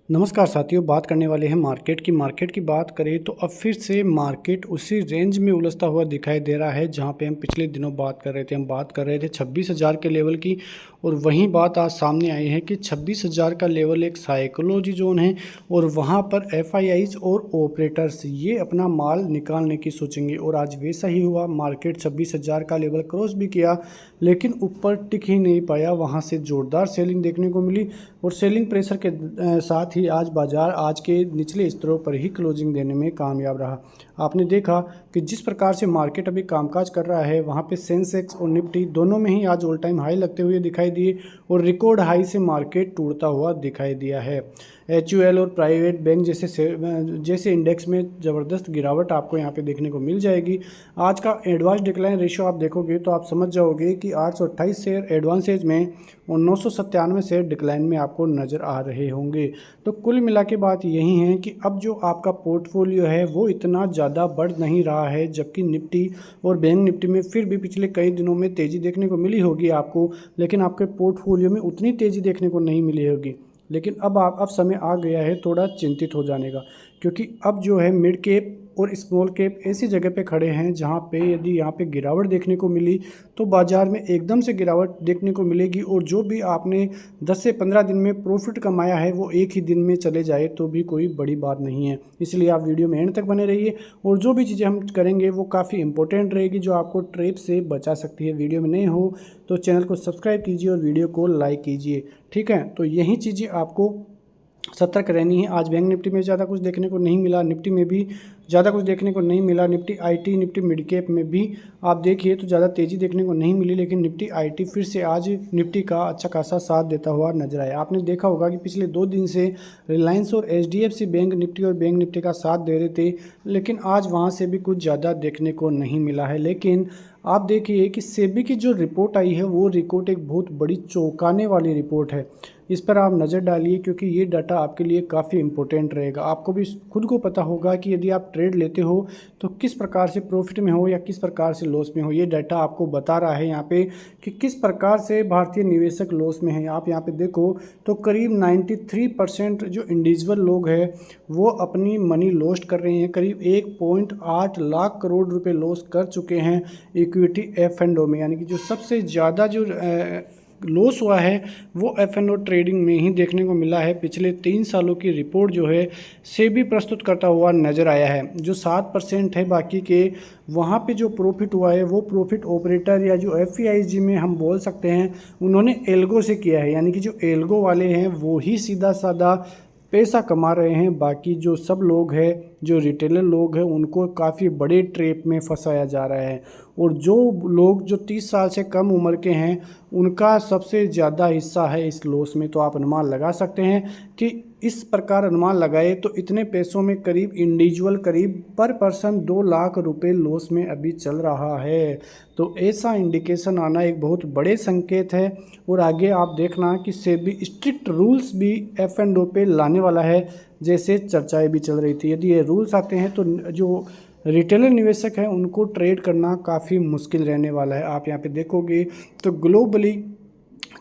नमस्कार साथियों, बात करने वाले हैं मार्केट की बात करें तो अब फिर से मार्केट उसी रेंज में उलझता हुआ दिखाई दे रहा है जहां पे हम पिछले दिनों बात कर रहे थे। हम बात कर रहे थे 26,000 के लेवल की, और वहीं बात आज सामने आई है कि 26,000 का लेवल एक साइकोलॉजी जोन है और वहां पर एफआईआईज और ऑपरेटर्स ये अपना माल निकालने की सोचेंगे। और आज वैसा ही हुआ, मार्केट 26,000 का लेवल क्रॉस भी किया लेकिन ऊपर टिक ही नहीं पाया। वहां से जोरदार सेलिंग देखने को मिली और सेलिंग प्रेशर के साथ ही आज बाजार आज के निचले स्तरों पर ही क्लोजिंग देने में कामयाब रहा। आपने देखा कि जिस प्रकार से मार्केट अभी कामकाज कर रहा है वहां पे सेंसेक्स और निफ्टी दोनों में ही आज ऑल टाइम हाई लगते हुए दिखाई दिए और रिकॉर्ड हाई से मार्केट टूटता हुआ दिखाई दिया है। एचयूएल और प्राइवेट बैंक जैसे इंडेक्स में ज़बरदस्त गिरावट आपको यहाँ पे देखने को मिल जाएगी। आज का एडवांस डिक्लाइन रेशियो आप देखोगे तो आप समझ जाओगे कि 828 शेयर एडवांसेज में और 997 शेयर डिक्लाइन में आपको नज़र आ रहे होंगे। तो कुल मिला के बात यही है कि अब जो आपका पोर्टफोलियो है वो इतना ज़्यादा बढ़ नहीं रहा है, जबकि निफ्टी और बैंक निफ्टी में फिर भी पिछले कई दिनों में तेज़ी देखने को मिली होगी आपको, लेकिन आपके पोर्टफोलियो में उतनी तेज़ी देखने को नहीं मिली होगी। लेकिन अब समय आ गया है थोड़ा चिंतित हो जाने का, क्योंकि अब जो है मिड कैप और स्मॉल कैप ऐसी जगह पे खड़े हैं जहां पे यदि यहाँ पे गिरावट देखने को मिली तो बाज़ार में एकदम से गिरावट देखने को मिलेगी, और जो भी आपने 10 से 15 दिन में प्रॉफिट कमाया है वो एक ही दिन में चले जाए तो भी कोई बड़ी बात नहीं है। इसलिए आप वीडियो में एंड तक बने रहिए और जो भी चीज़ें हम करेंगे वो काफ़ी इंपॉर्टेंट रहेगी जो आपको ट्रैप से बचा सकती है। वीडियो में नहीं हो तो चैनल को सब्सक्राइब कीजिए और वीडियो को लाइक कीजिए, ठीक है। तो यही चीज़ें आपको सतर्क रहनी है। आज बैंक निफ्टी में ज़्यादा कुछ देखने को नहीं मिला, निफ्टी में भी ज़्यादा कुछ देखने को नहीं मिला, Nifty IT Nifty mid cap में भी आप देखिए तो ज़्यादा तेज़ी देखने को नहीं मिली, लेकिन निफ्टी आईटी फिर से आज निफ्टी का अच्छा खासा साथ देता हुआ नजर आया। आपने देखा होगा कि पिछले 2 दिन से रिलायंस और एचडीएफसी बैंक निफ्टी और बैंक निफ्टी का साथ दे रहे थे, लेकिन आज वहाँ से भी कुछ ज़्यादा देखने को नहीं मिला है। लेकिन आप देखिए कि सेबी की जो रिपोर्ट आई है वो रिपोर्ट एक बहुत बड़ी चौंकाने वाली रिपोर्ट है। इस पर आप नज़र डालिए क्योंकि ये डाटा आपके लिए काफ़ी इंपॉर्टेंट रहेगा। आपको भी खुद को पता होगा कि यदि आप ट्रेड लेते हो तो किस प्रकार से प्रॉफिट में हो या किस प्रकार से लॉस में हो। ये डाटा आपको बता रहा है यहाँ पे कि किस प्रकार से भारतीय निवेशक लॉस में है। आप यहाँ पे देखो तो करीब 93% जो इंडिविजुअल लोग हैं वो अपनी मनी लॉस्ट कर रहे हैं। करीब 1.8 लाख करोड़ रुपए लॉस कर चुके हैं इक्विटी एफ एंड ओ में, यानी कि जो सबसे ज़्यादा जो लॉस हुआ है वो एफ एंड ओ ट्रेडिंग में ही देखने को मिला है। पिछले 3 सालों की रिपोर्ट जो है सेबी प्रस्तुत करता हुआ नज़र आया है। जो 7% है बाकी के, वहाँ पे जो प्रॉफिट हुआ है वो प्रॉफिट ऑपरेटर या जो एफआईआईजी में हम बोल सकते हैं उन्होंने एल्गो से किया है, यानी कि जो एल्गो वाले हैं वो ही सीधा साधा पैसा कमा रहे हैं। बाकी जो सब लोग हैं, जो रिटेलर लोग हैं, उनको काफ़ी बड़े ट्रैप में फंसाया जा रहा है। और जो लोग जो 30 साल से कम उम्र के हैं उनका सबसे ज़्यादा हिस्सा है इस लॉस में। तो आप अनुमान लगा सकते हैं कि इस प्रकार अनुमान लगाए तो इतने पैसों में करीब इंडिविजुअल करीब पर पर्सन 2 लाख रुपए लॉस में अभी चल रहा है। तो ऐसा इंडिकेशन आना एक बहुत बड़े संकेत है। और आगे आप देखना कि सेबी स्ट्रिक्ट रूल्स भी एफ एंड ओ पे लाने वाला है, जैसे चर्चाएं भी चल रही थी। यदि ये रूल्स आते हैं तो जो रिटेलर निवेशक हैं उनको ट्रेड करना काफ़ी मुश्किल रहने वाला है। आप यहाँ पे देखोगे तो ग्लोबली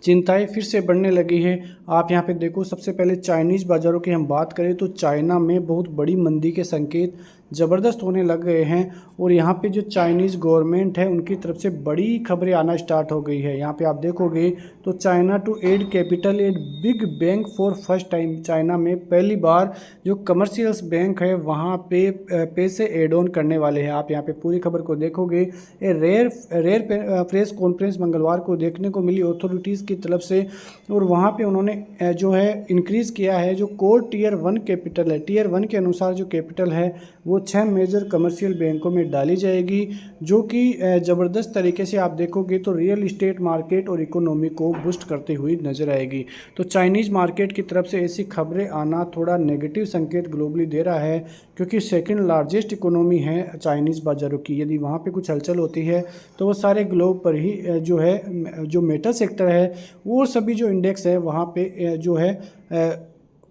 चिंताएं फिर से बढ़ने लगी है। आप यहाँ पे देखो, सबसे पहले चाइनीज़ बाज़ारों की हम बात करें तो चाइना में बहुत बड़ी मंदी के संकेत ज़बरदस्त होने लग गए हैं। और यहाँ पे जो चाइनीज़ गवर्नमेंट है उनकी तरफ से बड़ी खबरें आना स्टार्ट हो गई है। यहाँ पे आप देखोगे तो China to add capital add big bank for first time, China में पहली बार जो कमर्शियल्स बैंक है वहाँ पे पैसे एड ऑन करने वाले हैं। आप यहाँ पे पूरी खबर को देखोगे। रेयर प्रेस कॉन्फ्रेंस मंगलवार को देखने को मिली अथॉरिटीज़ की तरफ से, और वहाँ पे उन्होंने जो है इंक्रीज़ किया है जो कोर टीयर 1 कैपिटल है। टीयर 1 के अनुसार जो कैपिटल है वो 6 मेजर कमर्शियल बैंकों में डाली जाएगी, जो कि ज़बरदस्त तरीके से आप देखोगे तो रियल इस्टेट मार्केट और इकोनॉमी को बूस्ट करते हुए नजर आएगी। तो चाइनीज़ मार्केट की तरफ से ऐसी खबरें आना थोड़ा नेगेटिव संकेत ग्लोबली दे रहा है, क्योंकि सेकंड लार्जेस्ट इकोनॉमी है चाइनीज़ बाज़ारों की। यदि वहाँ पे कुछ हलचल होती है तो वो सारे ग्लोब पर ही जो है जो मेटल सेक्टर है वो सभी जो इंडेक्स है वहाँ पे जो है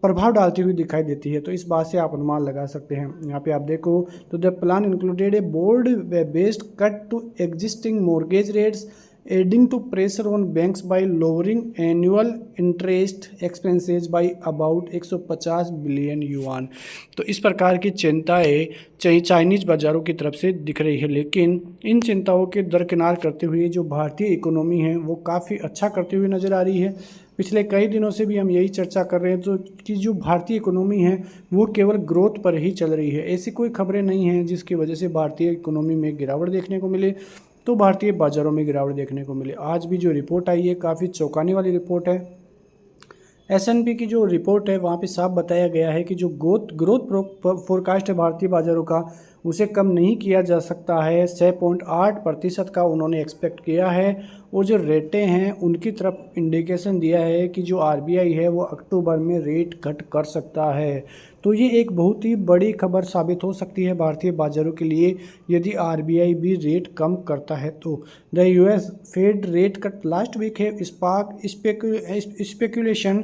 प्रभाव डालती हुई दिखाई देती है। तो इस बात से आप अनुमान लगा सकते हैं। यहाँ पे आप देखो तो the plan included a board based cut to existing mortgage rates adding to pressure on banks by lowering annual interest expenses by about 150 billion yuan. तो इस प्रकार की चिंताएं चाइनीज़ बाज़ारों की तरफ से दिख रही है, लेकिन इन चिंताओं के दरकिनार करते हुए जो भारतीय इकोनॉमी है वो काफ़ी अच्छा करते हुए नज़र आ रही है। पिछले कई दिनों से भी हम यही चर्चा कर रहे हैं तो कि जो भारतीय इकोनॉमी है वो केवल ग्रोथ पर ही चल रही है। ऐसी कोई खबरें नहीं हैं जिसकी वजह से भारतीय इकोनॉमी में गिरावट देखने को मिले, तो भारतीय बाज़ारों में गिरावट देखने को मिले। आज भी जो रिपोर्ट आई है काफ़ी चौंकाने वाली रिपोर्ट है। S&P की जो रिपोर्ट है वहाँ पे साफ बताया गया है कि जो ग्रोथ फोरकास्ट है भारतीय बाज़ारों का उसे कम नहीं किया जा सकता है। 6.8% का उन्होंने एक्सपेक्ट किया है, और जो रेटें हैं उनकी तरफ इंडिकेशन दिया है कि जो RBI है वो अक्टूबर में रेट कट कर सकता है। तो ये एक बहुत ही बड़ी खबर साबित हो सकती है भारतीय बाज़ारों के लिए यदि RBI भी रेट कम करता है तो। The US fed rate cut last week है speculation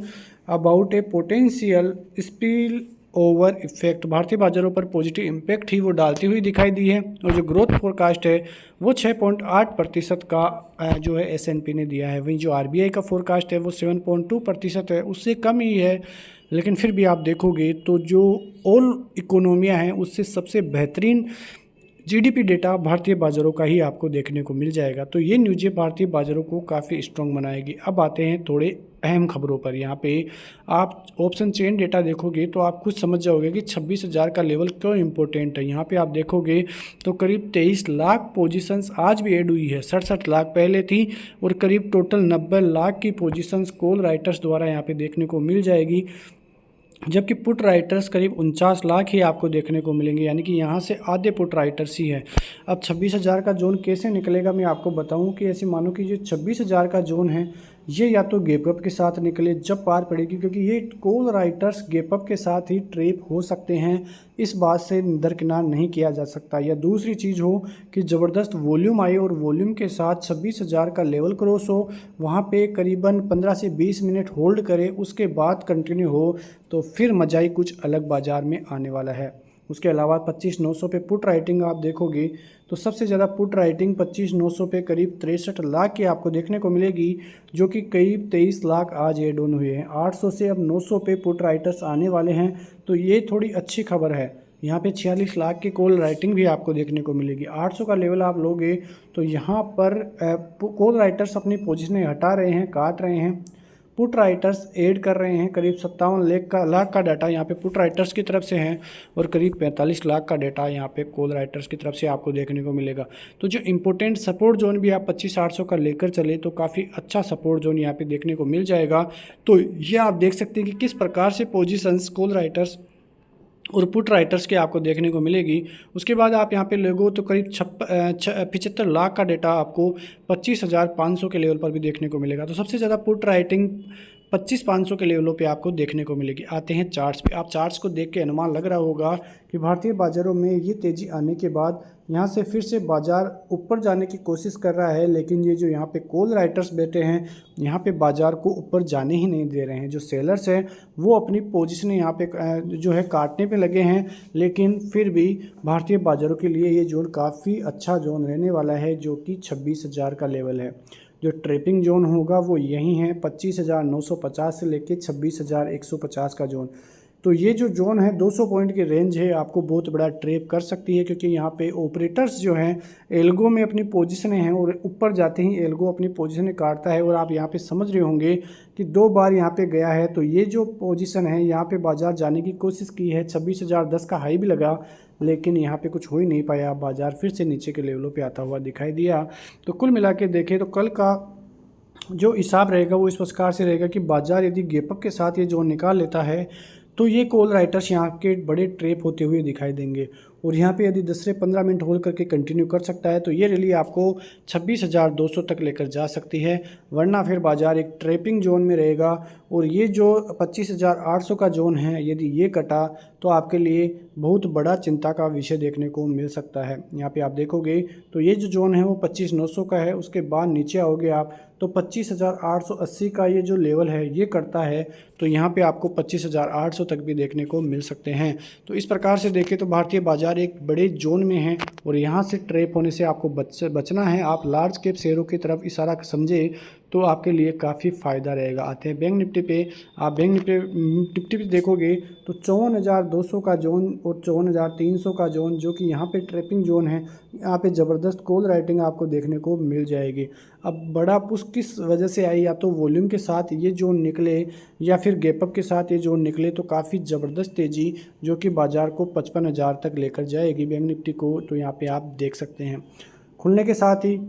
about a potential spill over effect. भारतीय बाज़ारों पर पॉजिटिव इम्पैक्ट ही वो डालती हुई दिखाई दी है, और जो ग्रोथ फोरकास्ट है वो 6.8% का जो है S&P ने दिया है। वहीं जो RBI का फोरकास्ट है वो 7.2% है, उससे कम ही है, लेकिन फिर भी आप देखोगे तो जो ऑल इकोनॉमियाँ हैं उससे सबसे बेहतरीन GDP डेटा भारतीय बाज़ारों का ही आपको देखने को मिल जाएगा। तो ये न्यूज़ें भारतीय बाज़ारों को काफ़ी स्ट्रॉन्ग बनाएगी। अब आते हैं थोड़े अहम खबरों पर। यहाँ पे आप ऑप्शन चेन डेटा देखोगे तो आप खुद समझ जाओगे कि 26,000 का लेवल क्यों इम्पोर्टेंट है। यहाँ पे आप देखोगे तो करीब 23 लाख पोजीशंस आज भी ऐड हुई है। 67 लाख पहले थी, और करीब टोटल 90 लाख की पोजीशंस कॉल राइटर्स द्वारा यहाँ पे देखने को मिल जाएगी, जबकि पुट राइटर्स करीब 49 लाख ही आपको देखने को मिलेंगे, यानी कि यहाँ से आधे पुट राइटर्स ही हैं। अब 26,000 का जोन कैसे निकलेगा मैं आपको बताऊं कि ऐसे मानो कि जो 26,000 का जोन है ये या तो गैप अप के साथ निकले जब पार पड़ेगी, क्योंकि ये कॉल राइटर्स गैप अप के साथ ही ट्रेप हो सकते हैं, इस बात से दरकिनार नहीं किया जा सकता। या दूसरी चीज़ हो कि ज़बरदस्त वॉल्यूम आए और वॉल्यूम के साथ 26,000 का लेवल क्रॉस हो, वहाँ पे करीबन 15 से 20 मिनट होल्ड करे, उसके बाद कंटिन्यू हो, तो फिर मजा ही कुछ अलग बाज़ार में आने वाला है। उसके अलावा 25,900 पे पुट राइटिंग आप देखोगे तो सबसे ज़्यादा पुट राइटिंग 25,900 पे करीब 63 लाख की आपको देखने को मिलेगी, जो कि करीब 23 लाख आज एड ऑन हुए हैं। 800 से अब 900 पे पुट राइटर्स आने वाले हैं, तो ये थोड़ी अच्छी खबर है। यहाँ पे 46 लाख की कॉल राइटिंग भी आपको देखने को मिलेगी। 800 का लेवल आप लोगे तो यहाँ पर कॉल राइटर्स अपनी पोजीशनें हटा रहे हैं, काट रहे हैं, पुट राइटर्स ऐड कर रहे हैं। करीब 57 लाख का डाटा यहाँ पे पुट राइटर्स की तरफ से है, और करीब 45 लाख का डाटा यहाँ पे कॉल राइटर्स की तरफ से आपको देखने को मिलेगा। तो जो इंपॉर्टेंट सपोर्ट जोन भी आप 25,800 का लेकर चले तो काफ़ी अच्छा सपोर्ट जोन यहाँ पे देखने को मिल जाएगा। तो ये आप देख सकते हैं कि किस प्रकार से पोजिशंस कॉल राइटर्स और पुट राइटर्स के आपको देखने को मिलेगी। उसके बाद आप यहाँ पे लोगो तो करीब 75 लाख का डेटा आपको 25,500 के लेवल पर भी देखने को मिलेगा। तो सबसे ज़्यादा पुट राइटिंग 25,500 के लेवलों पे आपको देखने को मिलेगी। आते हैं चार्ट्स पे। आप चार्ट्स को देख के अनुमान लग रहा होगा कि भारतीय बाज़ारों में ये तेज़ी आने के बाद यहाँ से फिर से बाज़ार ऊपर जाने की कोशिश कर रहा है, लेकिन ये जो यहाँ पे कॉल राइटर्स बैठे हैं यहाँ पे बाज़ार को ऊपर जाने ही नहीं दे रहे हैं। जो सेलर्स हैं वो अपनी पोजीशन यहाँ पे जो है काटने पे लगे हैं, लेकिन फिर भी भारतीय बाज़ारों के लिए ये जोन काफ़ी अच्छा जोन रहने वाला है, जो कि 26,000 का लेवल है। जो ट्रेपिंग जोन होगा वो यही है 25,950 से लेके 26,150 का जोन। तो ये जो जोन है 200 पॉइंट की रेंज है, आपको बहुत बड़ा ट्रैप कर सकती है, क्योंकि यहाँ पे ऑपरेटर्स जो हैं एल्गो में अपनी पोजीशनें हैं, और ऊपर जाते ही एल्गो अपनी पोजीशनें काटता है। और आप यहाँ पे समझ रहे होंगे कि 2 बार यहाँ पे गया है, तो ये जो पोजीशन है यहाँ पे बाज़ार जाने की कोशिश की है। 26,010 का हाई भी लगा, लेकिन यहाँ पे कुछ हो ही नहीं पाया। बाज़ार फिर से नीचे के लेवलों पे आता हुआ दिखाई दिया। तो कुल मिला के देखें तो कल का जो हिसाब रहेगा वो इस प्रकार से रहेगा कि बाज़ार यदि गैपअप के साथ ये जोन निकाल लेता है तो ये कॉल राइटर्स यहाँ के बड़े ट्रेप होते हुए दिखाई देंगे, और यहाँ पे यदि 10 से 15 मिनट होल्ड करके कंटिन्यू कर सकता है तो ये रैली आपको 26,200 तक लेकर जा सकती है, वरना फिर बाज़ार एक ट्रेपिंग जोन में रहेगा। और ये जो 25,800 का जोन है यदि ये कटा तो आपके लिए बहुत बड़ा चिंता का विषय देखने को मिल सकता है। यहाँ पे आप देखोगे तो ये जो जोन है वो 25,900 का है, उसके बाद नीचे आओगे आप तो 25,880 का ये जो लेवल है ये करता है, तो यहाँ पे आपको 25,800 तक भी देखने को मिल सकते हैं। तो इस प्रकार से देखें तो भारतीय बाजार एक बड़े जोन में है और यहाँ से ट्रैप होने से आपको बचना है। आप लार्ज कैप शेयरों की तरफ इशारा समझे तो आपके लिए काफ़ी फ़ायदा रहेगा। आते हैं बैंक निफ्टी पे। आप बैंक निफ्टी पे देखोगे तो 54,200 का जोन और 54,300 का जोन, जो कि यहाँ पे ट्रैपिंग जोन है, यहाँ पे ज़बरदस्त कॉल राइटिंग आपको देखने को मिल जाएगी। अब बड़ा पुश किस वजह से आई, या तो वॉल्यूम के साथ ये जोन निकले या फिर गैपअप के साथ ये जोन निकले, तो काफ़ी ज़बरदस्त तेज़ी जो कि बाज़ार को 55,000 तक लेकर जाएगी बैंक निफ्टी को। तो यहाँ पे आप देख सकते हैं खुलने के साथ ही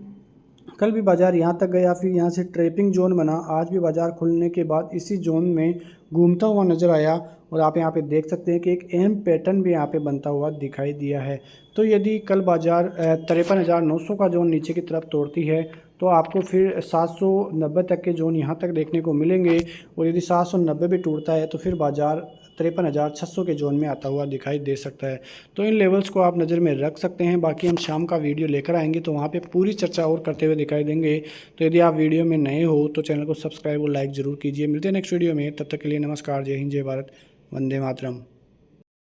कल भी बाज़ार यहाँ तक गया, फिर यहाँ से ट्रैपिंग जोन बना। आज भी बाज़ार खुलने के बाद इसी जोन में घूमता हुआ नज़र आया और आप यहाँ पे देख सकते हैं कि एक अहम पैटर्न भी यहाँ पे बनता हुआ दिखाई दिया है। तो यदि कल बाज़ार 53,900 का जोन नीचे की तरफ तोड़ती है तो आपको फिर 790 तक के जोन यहाँ तक देखने को मिलेंगे, और यदि 790 भी टूटता है तो फिर बाज़ार 53,600 के जोन में आता हुआ दिखाई दे सकता है। तो इन लेवल्स को आप नज़र में रख सकते हैं। बाकी हम शाम का वीडियो लेकर आएंगे तो वहाँ पे पूरी चर्चा और करते हुए दिखाई देंगे। तो यदि आप वीडियो में नए हो तो चैनल को सब्सक्राइब और लाइक ज़रूर कीजिए। मिलते हैं नेक्स्ट वीडियो में, तब तक के लिए नमस्कार, जय हिंद, जय भारत, वंदे मातरम।